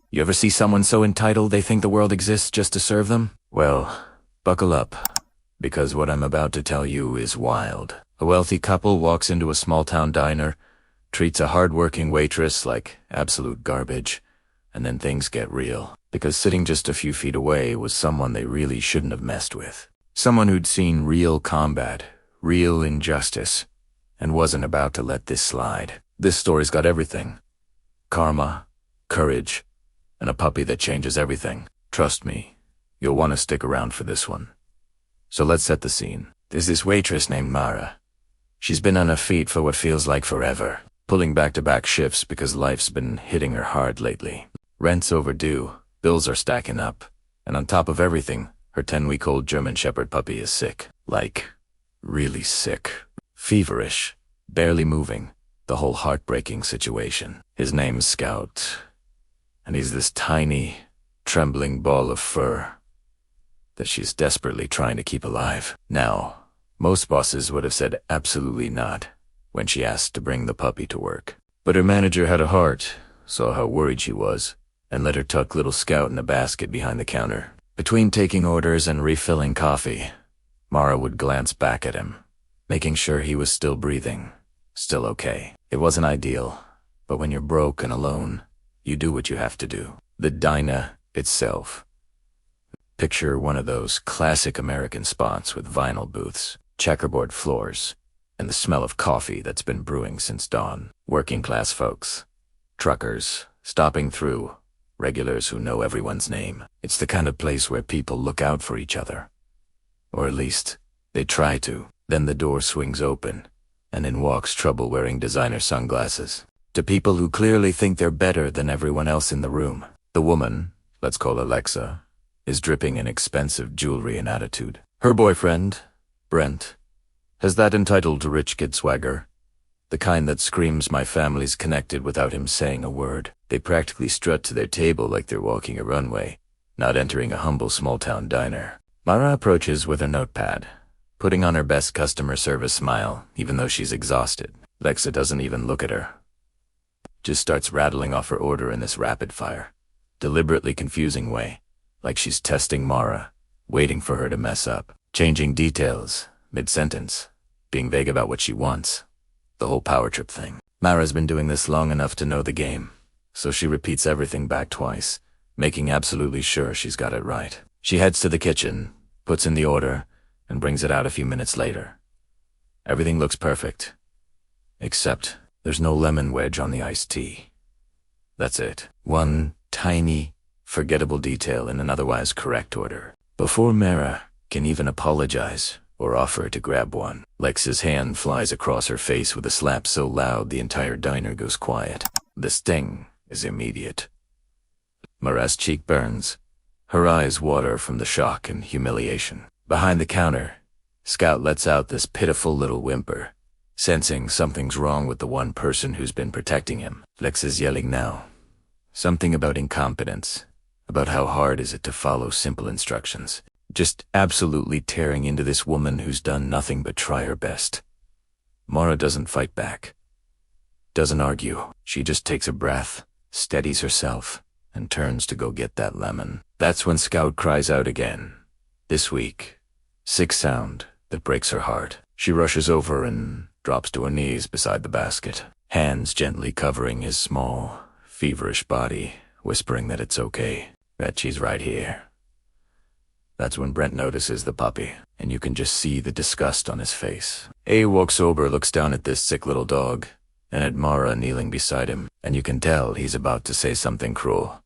You ever see someone so entitled they think the world exists just to serve them? Well, buckle up, because what I'm about to tell you is wild. A wealthy couple walks into a small-town diner, treats a hard-working waitress like absolute garbage, and then things get real. Because sitting just a few feet away was someone they really shouldn't have messed with. Someone who'd seen real combat, real injustice, and wasn't about to let this slide. This story's got everything. Karma, courage, and a puppy that changes everything. Trust me, you'll want to stick around for this one. So let's set the scene. There's this waitress named Mara. She's been on her feet for what feels like forever, pulling back-to-back shifts because life's been hitting her hard lately. Rent's overdue, bills are stacking up, and on top of everything, her 10-week-old German Shepherd puppy is sick. Like, really sick. Feverish, barely moving, the whole heartbreaking situation. His name's Scout, and he's this tiny, trembling ball of fur that she's desperately trying to keep alive. Now, most bosses would have said absolutely not when she asked to bring the puppy to work. But her manager had a heart, saw how worried she was, and let her tuck little Scout in a basket behind the counter. Between taking orders and refilling coffee, Mara would glance back at him, making sure he was still breathing, still okay. It wasn't ideal, but when you're broke and alone, you do what you have to do. The diner itself. Picture one of those classic American spots with vinyl booths, checkerboard floors, and the smell of coffee that's been brewing since dawn. Working class folks, truckers, stopping through, regulars who know everyone's name. It's the kind of place where people look out for each other. Or at least, they try to. Then the door swings open, and in walks trouble wearing designer sunglasses. To people who clearly think they're better than everyone else in the room. The woman, let's call Alexa, is dripping in expensive jewelry and attitude. Her boyfriend, Brent, has that entitled to rich kid swagger. The kind that screams my family's connected without him saying a word. They practically strut to their table like they're walking a runway, not entering a humble small-town diner. Mara approaches with her notepad, putting on her best customer service smile, even though she's exhausted. Alexa doesn't even look at her. Just starts rattling off her order in this rapid-fire, deliberately confusing way, like she's testing Mara, waiting for her to mess up. Changing details, mid-sentence, being vague about what she wants. The whole power trip thing. Mara's been doing this long enough to know the game, so she repeats everything back twice, making absolutely sure she's got it right. She heads to the kitchen, puts in the order, and brings it out a few minutes later. Everything looks perfect, except there's no lemon wedge on the iced tea. That's it. One tiny, forgettable detail in an otherwise correct order. Before Mara can even apologize or offer to grab one, Lex's hand flies across her face with a slap so loud the entire diner goes quiet. The sting is immediate. Mara's cheek burns. Her eyes water from the shock and humiliation. Behind the counter, Scout lets out this pitiful little whimper, sensing something's wrong with the one person who's been protecting him. Lex is yelling now. Something about incompetence, about how hard is it to follow simple instructions. Just absolutely tearing into this woman who's done nothing but try her best. Mara doesn't fight back. Doesn't argue. She just takes a breath, steadies herself, and turns to go get that lemon. That's when Scout cries out again. This week, sick sound that breaks her heart. She rushes over and drops to her knees beside the basket, hands gently covering his small, feverish body, whispering that it's okay, that she's right here. That's when Brent notices the puppy, and you can just see the disgust on his face. A walks over, looks down at this sick little dog, and at Mara kneeling beside him, and you can tell he's about to say something cruel.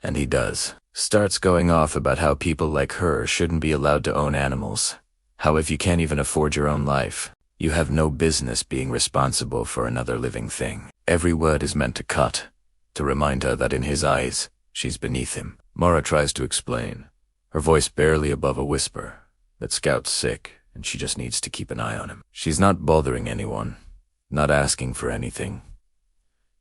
And he does. Starts going off about how people like her shouldn't be allowed to own animals. How if you can't even afford your own life, you have no business being responsible for another living thing. Every word is meant to cut, to remind her that in his eyes, she's beneath him. Mara tries to explain, her voice barely above a whisper, that Scout's sick and she just needs to keep an eye on him. She's not bothering anyone, not asking for anything,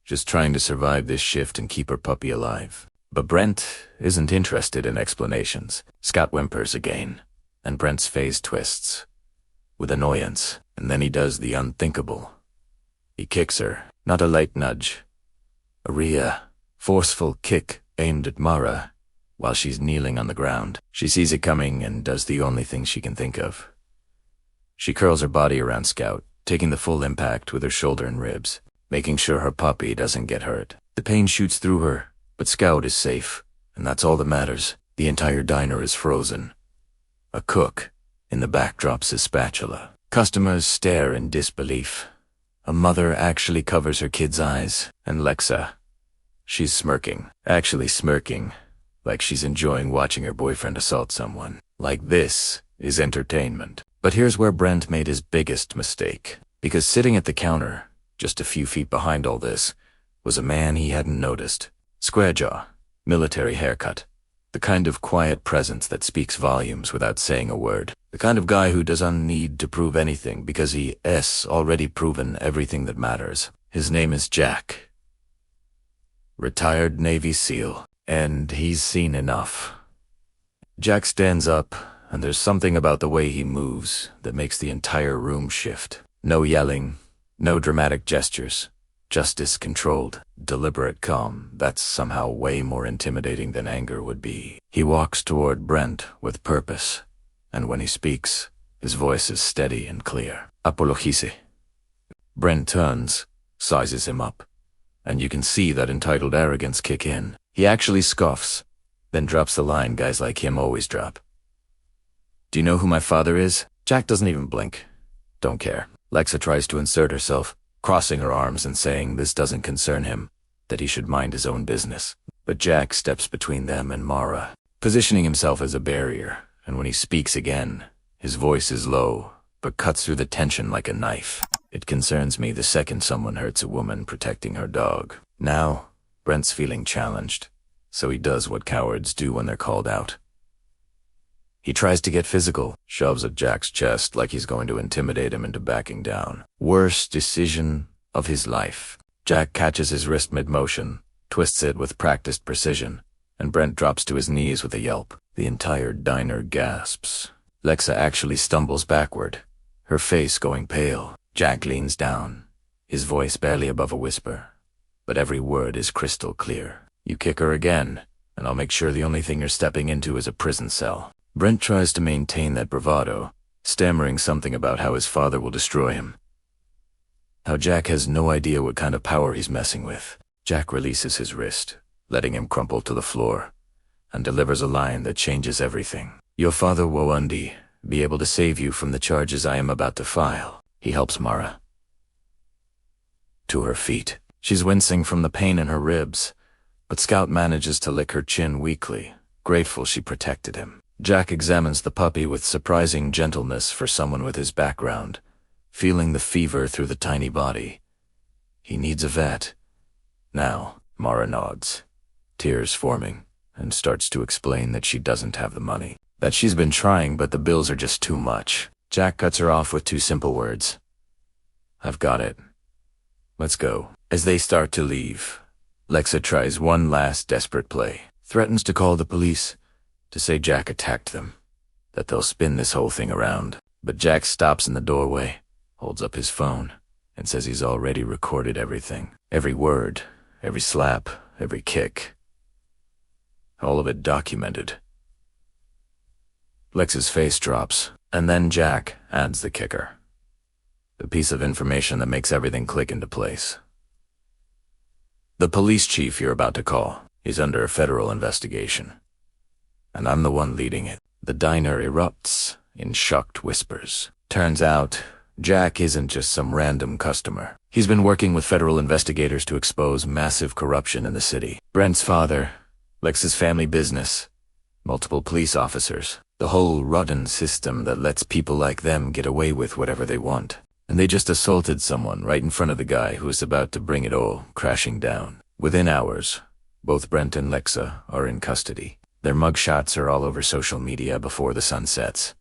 just trying to survive this shift and keep her puppy alive. But Brent isn't interested in explanations. Scout whimpers again, and Brent's face twists, with annoyance, and then he does the unthinkable. He kicks her, not a light nudge, a Forceful kick aimed at Mara while she's kneeling on the ground. She sees it coming and does the only thing she can think of. She curls her body around Scout, taking the full impact with her shoulder and ribs, making sure her puppy doesn't get hurt. The pain shoots through her, but Scout is safe, and that's all that matters. The entire diner is frozen. A cook in the back drops his spatula. Customers stare in disbelief. A mother actually covers her kid's eyes, and Lexa, she's smirking. Actually smirking, like she's enjoying watching her boyfriend assault someone. Like this is entertainment. But here's where Brent made his biggest mistake, because sitting at the counter, just a few feet behind all this, was a man he hadn't noticed. Square jaw, military haircut. The kind of quiet presence that speaks volumes without saying a word. The kind of guy who doesn't need to prove anything because he's already proven everything that matters. His name is Jack. Retired Navy SEAL. And he's seen enough. Jack stands up, and there's something about the way he moves that makes the entire room shift. No yelling, no dramatic gestures. Justice controlled, deliberate calm. That's somehow way more intimidating than anger would be. He walks toward Brent with purpose, and when he speaks, his voice is steady and clear. Apologise. Brent turns, sizes him up, and you can see that entitled arrogance kick in. He actually scoffs, then drops the line guys like him always drop. Do you know who my father is? Jack doesn't even blink. Don't care. Lexa tries to insert herself, crossing her arms and saying this doesn't concern him, that he should mind his own business. But Jack steps between them and Mara, positioning himself as a barrier, and when he speaks again, his voice is low, but cuts through the tension like a knife. It concerns me the second someone hurts a woman protecting her dog. Now, Brent's feeling challenged, so he does what cowards do when they're called out. He tries to get physical, shoves at Jack's chest like he's going to intimidate him into backing down. Worst decision of his life. Jack catches his wrist mid-motion, twists it with practiced precision, and Brent drops to his knees with a yelp. The entire diner gasps. Lexa actually stumbles backward, her face going pale. Jack leans down, his voice barely above a whisper, but every word is crystal clear. You kick her again, and I'll make sure the only thing you're stepping into is a prison cell. Brent tries to maintain that bravado, stammering something about how his father will destroy him. How Jack has no idea what kind of power he's messing with. Jack releases his wrist, letting him crumple to the floor, and delivers a line that changes everything. Your father will one day be able to save you from the charges I am about to file. He helps Mara to her feet. She's wincing from the pain in her ribs, but Scout manages to lick her chin weakly, grateful she protected him. Jack examines the puppy with surprising gentleness for someone with his background, feeling the fever through the tiny body. He needs a vet. Now, Mara nods, tears forming, and starts to explain that she doesn't have the money. That she's been trying, but the bills are just too much. Jack cuts her off with two simple words. I've got it. Let's go. As they start to leave, Lexa tries one last desperate play. Threatens to call the police, to say Jack attacked them, that they'll spin this whole thing around. But Jack stops in the doorway, holds up his phone, and says he's already recorded everything. Every word, every slap, every kick. All of it documented. Lex's face drops, and then Jack adds the kicker. The piece of information that makes everything click into place. The police chief you're about to call is under a federal investigation, and I'm the one leading it. The diner erupts in shocked whispers. Turns out, Jack isn't just some random customer. He's been working with federal investigators to expose massive corruption in the city. Brent's father, Lex's family business, multiple police officers, the whole rotten system that lets people like them get away with whatever they want. And they just assaulted someone right in front of the guy who was about to bring it all crashing down. Within hours, both Brent and Lexa are in custody. Their mugshots are all over social media before the sun sets.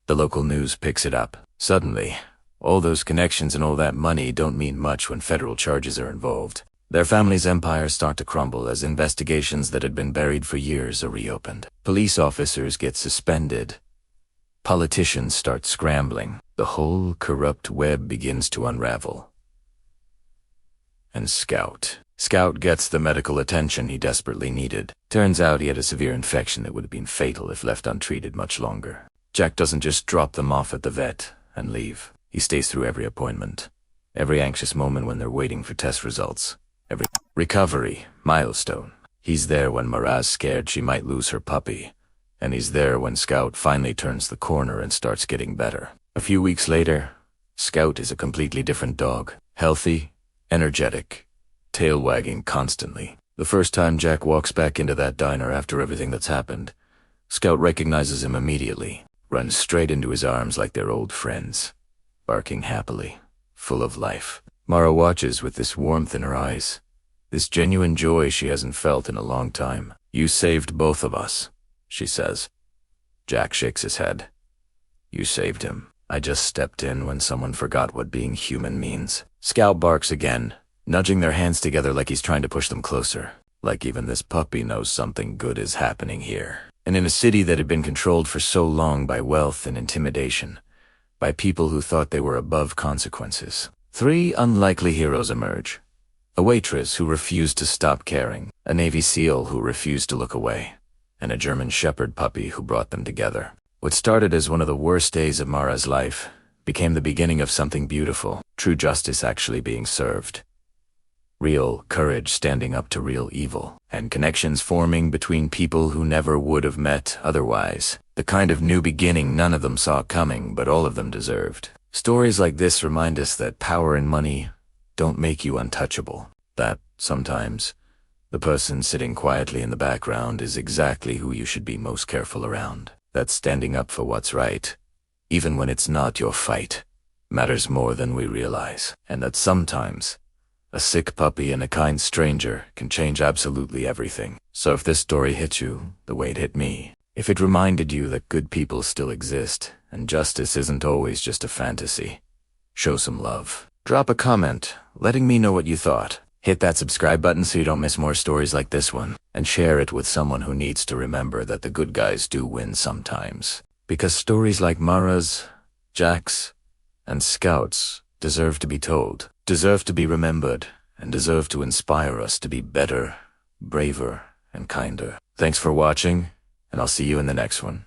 The local news picks it up. Suddenly, all those connections and all that money don't mean much when federal charges are involved. Their family's empires start to crumble as investigations that had been buried for years are reopened. Police officers get suspended. Politicians start scrambling. The whole corrupt web begins to unravel. And Scout Scout gets the medical attention he desperately needed. Turns out he had a severe infection that would have been fatal if left untreated much longer. Jack doesn't just drop them off at the vet and leave. He stays through every appointment, every anxious moment when they're waiting for test results, every recovery milestone. He's there when Mara's scared she might lose her puppy, and he's there when Scout finally turns the corner and starts getting better. A few weeks later, Scout is a completely different dog. Healthy, energetic, tail wagging constantly. The first time Jack walks back into that diner after everything that's happened, Scout recognizes him immediately, runs straight into his arms like they're old friends, barking happily, full of life. Mara watches with this warmth in her eyes, this genuine joy she hasn't felt in a long time. "You saved both of us," she says. Jack shakes his head. "You saved him. I just stepped in when someone forgot what being human means." Scout barks again, nudging their hands together like he's trying to push them closer, like even this puppy knows something good is happening here. And in a city that had been controlled for so long by wealth and intimidation, by people who thought they were above consequences, 3 unlikely heroes emerge. A waitress who refused to stop caring, a Navy SEAL who refused to look away, and a German Shepherd puppy who brought them together. What started as one of the worst days of Mara's life became the beginning of something beautiful, true justice actually being served. Real courage standing up to real evil, and connections forming between people who never would have met otherwise. The kind of new beginning none of them saw coming, but all of them deserved. Stories like this remind us that power and money don't make you untouchable. That, sometimes, the person sitting quietly in the background is exactly who you should be most careful around. That standing up for what's right, even when it's not your fight, matters more than we realize. And that sometimes, a sick puppy and a kind stranger can change absolutely everything. So if this story hit you the way it hit me, if it reminded you that good people still exist and justice isn't always just a fantasy, show some love. Drop a comment, letting me know what you thought. Hit that subscribe button so you don't miss more stories like this one, and share it with someone who needs to remember that the good guys do win sometimes. Because stories like Mara's, Jack's, and Scout's deserve to be told, deserve to be remembered, and deserve to inspire us to be better, braver, and kinder. Thanks for watching, and I'll see you in the next one.